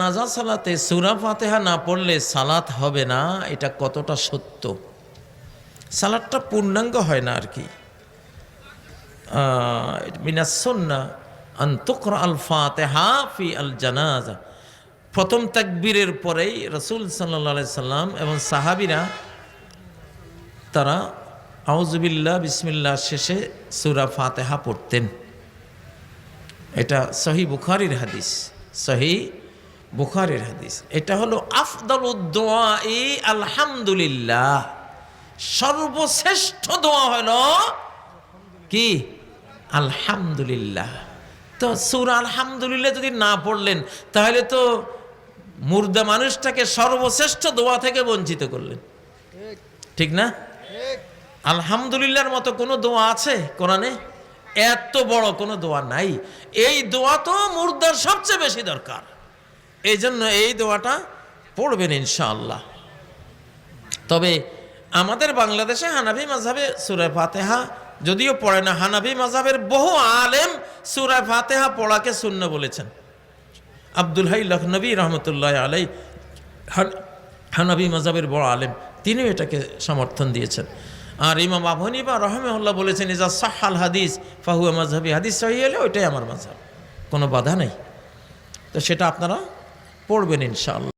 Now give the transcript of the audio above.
জানাজা সালাতে সূরা ফাতিহা না পড়লে সালাত হবে না, এটা কতটা সত্য? সালাতটা পূর্ণাঙ্গ হয় না আর কি। মিনাস সুন্নাহ আন তুকরা আল ফাতিহা ফি আল জানাজা। প্রথম তাকবীরের পরেই রাসূল সাল্লাল্লাহু আলাইহি সাল্লাম এবং সাহাবীরা তারা আউযুবিল্লাহ বিসমিল্লাহ শেষে সূরা ফাতিহা পড়তেন। এটা সহিহ বুখারীর হাদিস, সহিহ বুখারীর হাদিস। এটা হলো আফদালুদ দুআই আলহামদুলিল্লাহ, সর্বশ্রেষ্ঠ দোয়া হলো কি? আলহামদুলিল্লাহ। তো সূরা আলহামদুলিল্লাহ যদি না পড়লেন তাহলে তো মুর্দা মানুষটাকে সর্বশ্রেষ্ঠ দোয়া থেকে বঞ্চিত করলেন, ঠিক না? আলহামদুলিল্লাহর মতো কোনো দোয়া আছে কোরআনে? এত বড় কোনো দোয়া নাই। এই দোয়া তো মুর্দার সবচেয়ে বেশি দরকার, এই জন্য এই দোয়াটা পড়বেন ইনশাআল্লাহ। তবে আমাদের বাংলাদেশে হানাফি মাযহাবে সূরা ফাতিহা যদিও পড়ে না, হানাফি মাযহাবের বহু আলেম সূরা ফাতিহা পড়াকে সুন্নাহ বলেছেন। আব্দুল হাই লখনবী রহমতুল্লাহ আলাই হানাফি মাযহাবের বড় আলেম, তিনিও এটাকে সমর্থন দিয়েছেন। আর ইমাম আবু হানিফা রাহিমাহুল্লাহ বলেছেন ইজা সাহহাল হাদিস ফাহুয়া মাযহাবি, হাদিস সহিহ হলে ওইটাই আমার মাযহাব, কোনো বাধা নেই। তো সেটা আপনারা পড়বেন ইনশাআল্লাহ।